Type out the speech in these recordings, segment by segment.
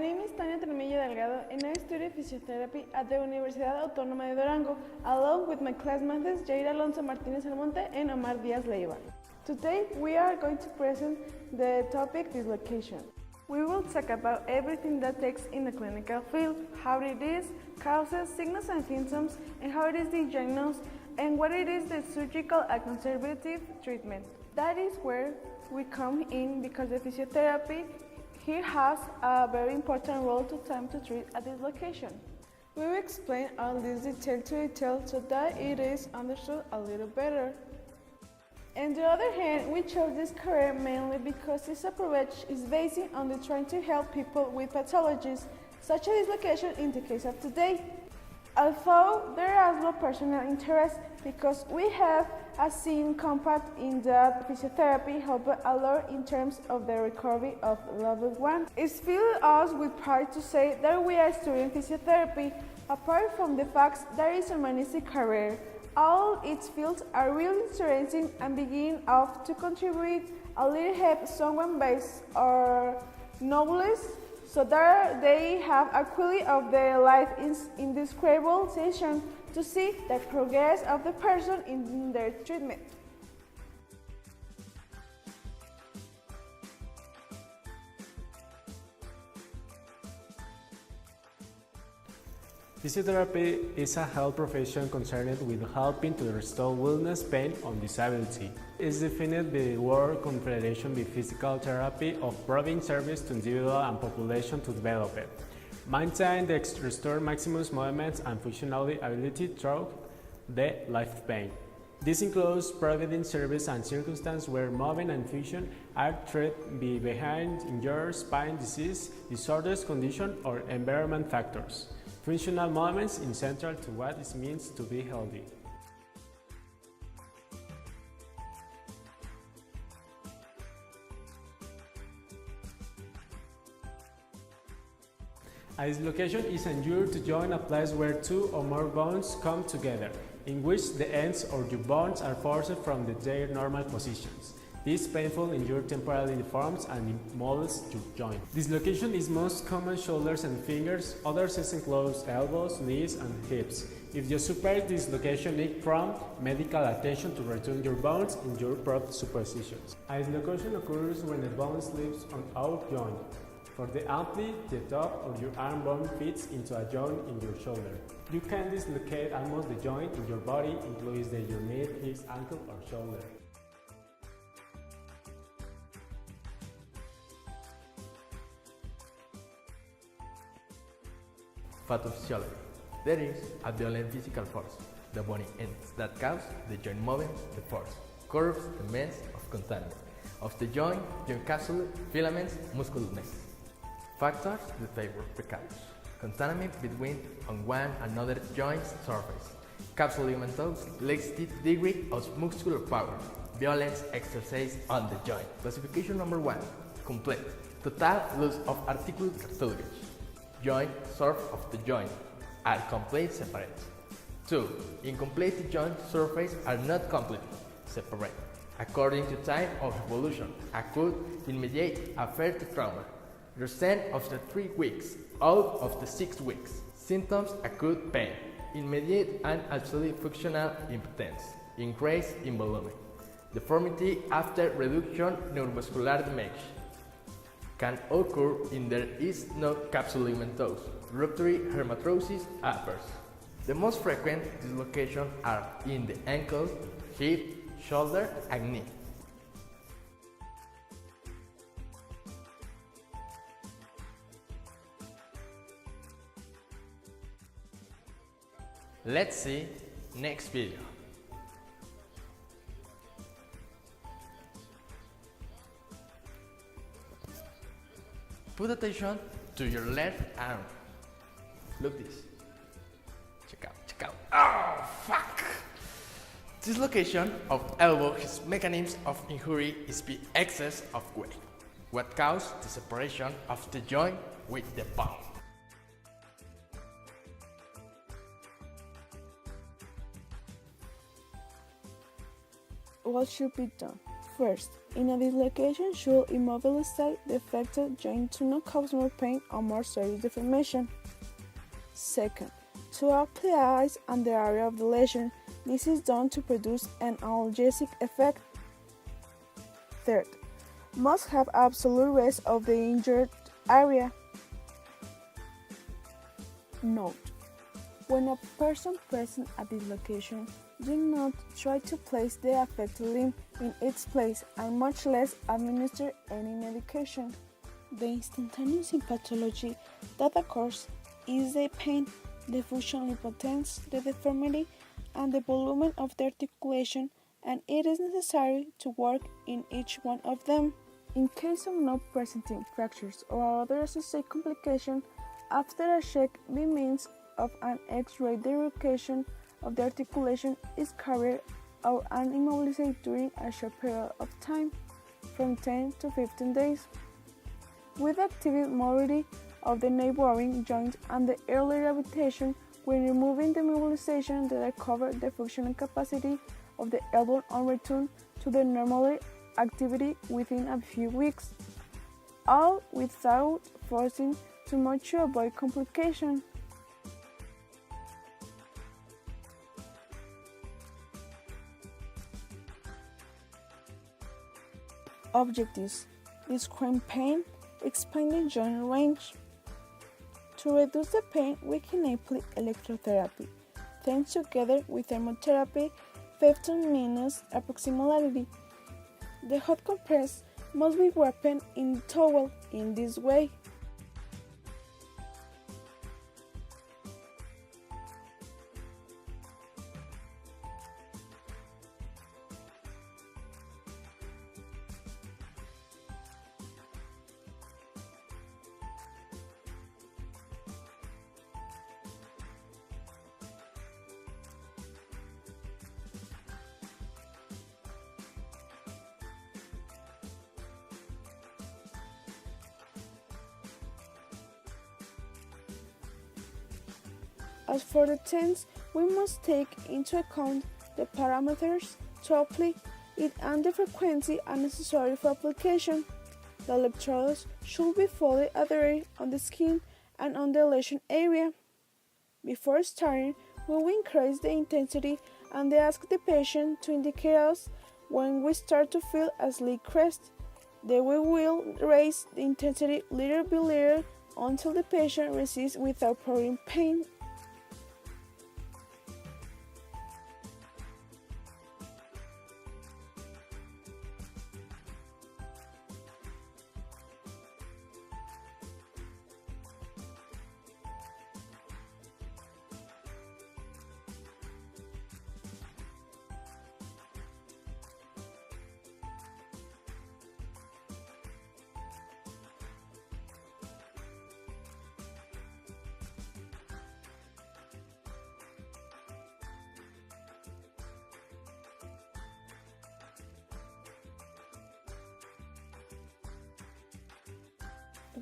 name is Tania Tremillo Delgado and I study physiotherapy at the Universidad Autónoma de Durango, along with my classmates Jair Alonso Martinez Almonte and Omar Diaz Leiva. Today we are going to present the topic dislocation. We will talk about everything that takes in the clinical field, how it is, causes, signals and symptoms, and how it is diagnosed, and what it is the surgical and conservative treatment. That is where we come in because the physiotherapy here has a very important role to treat a dislocation. We will explain all this detail to detail so that it is understood a little better. On the other hand, we chose this career mainly because this approach is based on the trying to help people with pathologies, such as dislocation in the case of today. Although there is no personal interest because we have a seen compact in that physiotherapy help a lot in terms of the recovery of level 1. It fills us with pride to say that we are studying physiotherapy. Apart from the facts, there is a humanistic career. All its fields are really interesting and begin off to contribute a little help someone based or novelist, so that they have a quality of their life in indescribable session to see the progress of the person in their treatment. Physiotherapy is a health profession concerned with helping to restore wellness, pain, and disability. It is defined by the World Confederation of Physical Therapy of providing service to individual and population to develop it. Maintain the restore maximum movement and functional ability through the lifespan. This includes providing service and circumstances where movement and function are threatened behind injury, spine disease, disorders, condition, or environment factors. Functional movements is central to what it means to be healthy. A dislocation is an injury to join a place where two or more bones come together, in which the ends of your bones are forced from their normal positions. This painful injury temporarily deforms and immobils your joint. Dislocation is most common shoulders and fingers, others include elbows, knees, and hips. If you suffer dislocation, need prompt medical attention to return your bones in your proper superpositions. A dislocation occurs when a bone slips on out joint. For the amply, the top of your arm bone fits into a joint in your shoulder. You can dislocate almost the joint in your body, including your knee, hip, ankle, or shoulder. Pathophysiology. There is a violent physical force, the bony ends that cause the joint movement, the force, curves, the mass of containment of the joint capsule, filaments, muscle mass. Factors that favor precaution. Containment between on one another joint surface. Capsule ligamentous, degree of muscular power. Violence exercised on the joint. Classification number 1. Complete. Total loss of articular cartilage. Joint surface of the joint are complete separate. 2. Incomplete joint surface are not completely separate. According to time of evolution, acute, immediate, after the trauma. Resent of the 3 weeks, out of the 6 weeks. Symptoms: acute pain, immediate and absolute functional impotence, increase in volume. Deformity after reduction, neuromuscular damage. Can occur if there is no capsule ligamentous. Rupture, hermatrosis appears. The most frequent dislocations are in the ankle, hip, shoulder, and knee. Let's see next video. Put attention to your left arm. Look this. Check out. Oh, fuck! Dislocation of elbow, his mechanism of injury is the excess of weight. What causes the separation of the joint with the bone? What should be done? First, in a dislocation should immobilize the affected joint to not cause more pain or more serious deformation. Second, to apply ice on the area of the lesion. This is done to produce an analgesic effect. Third, must have absolute rest of the injured area. Note: when a person presents a dislocation, do not try to place the affected limb in its place and much less administer any medication. The instantaneous symptomatology that occurs is the pain, the functional impotence, the deformity, and the volume of the articulation, and it is necessary to work in each one of them. In case of not presenting fractures or other associated complications, after a check by means of an X-ray, the relocation of the articulation is carried out and immobilized during a short period of time, from 10 to 15 days, with active mobility of the neighboring joints and the early rehabilitation when removing the immobilization that recover the functional capacity of the elbow and return to the normal activity within a few weeks, all without forcing too much to avoid complications. Objectives: describe pain, expand the joint range. To reduce the pain, we can apply electrotherapy, then together with thermotherapy, 15 minutes approximately. The hot compress must be wrapped in the towel in this way. As for the tense, we must take into account the parameters to apply it and the frequency necessary for application. The electrodes should be fully adhered on the skin and on the lesion area. Before starting, we will increase the intensity and ask the patient to indicate us when we start to feel a slight crest. Then we will raise the intensity little by little until the patient resists without providing pain.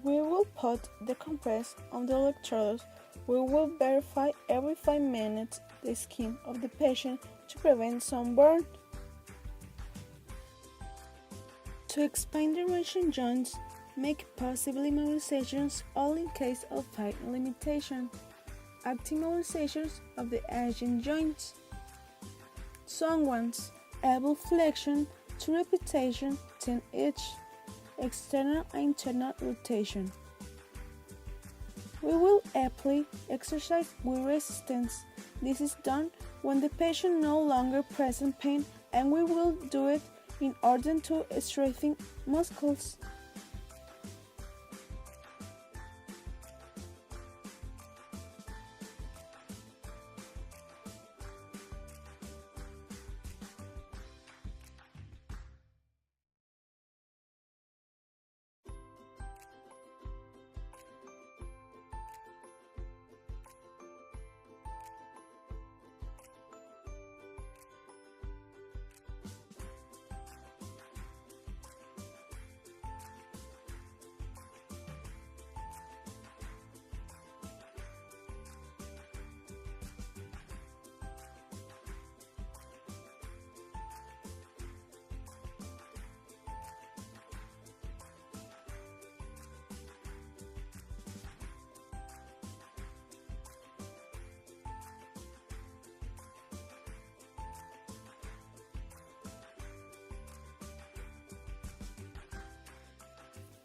We will put the compress on the electrodes. We will verify every 5 minutes the skin of the patient to prevent sunburn. To expand the range joints, make possible immobilizations all in case of height limitation. Active immobilizations of the aging joints. Some ones, elbow flexion, 2 repetitions, 10 each. External and internal rotation. We will apply exercise with resistance. This is done when the patient no longer presents pain, and we will do it in order to strengthen muscles.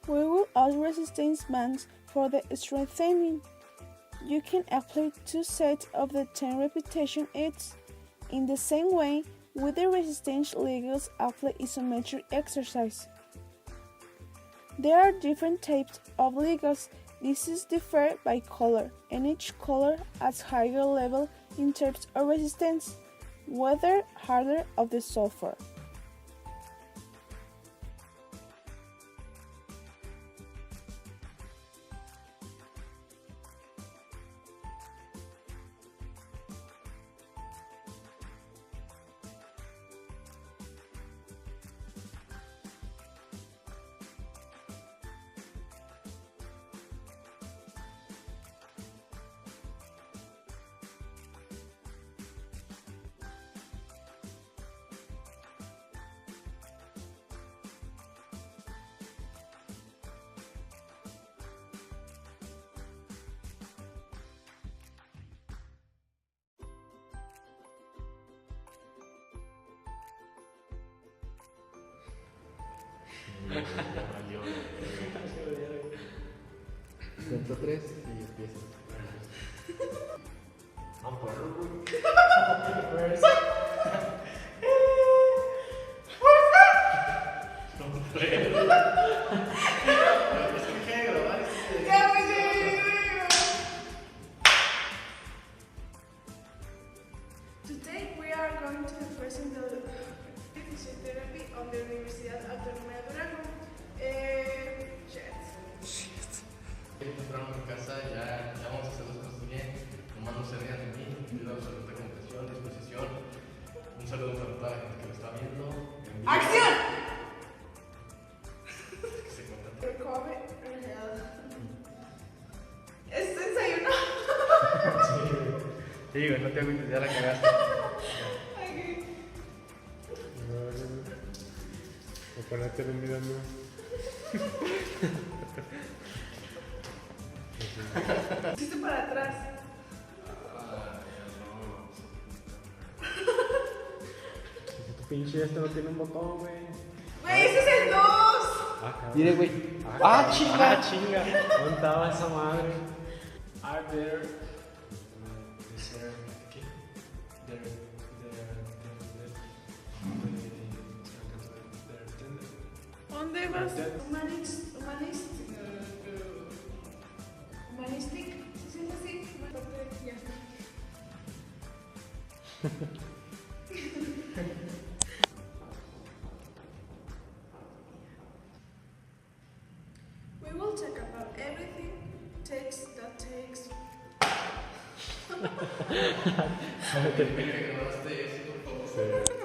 We will add resistance bands for the strengthening. You can apply 2 sets of the 10 repetition each. In the same way, with the resistance Legos apply isometric exercise. There are different types of Legos. This is differ by color, and each color adds higher level in terms of resistance, whether harder of the sulfur. Cuento 3 y empiezo. Today we are going to present the Physiotherapy of the Universidad Autónoma de Durango. Temprano en mi casa, ya vamos a hacer las cosas bien. Nomás no se rían de mí. Pido absoluta comprensión, disposición. Un saludo para toda la gente que lo está viendo. ¡Acción! Que se cuenta. Come ¿Es desayuno? Sí, güey, no te agüites, ya la cagaste. O ponerte en un video nuevo. Hiciste para atrás. Tu pinche este no tiene un botón, güey. Güey, ese es el 2. Mire, güey. Chinga! ¿Dónde estaba esa madre? Are there... ¿Dónde vas? Humanistic. ¿Sí es así? Ya. We will talk about everything that takes. Que grabaste eso, por favor. Sí.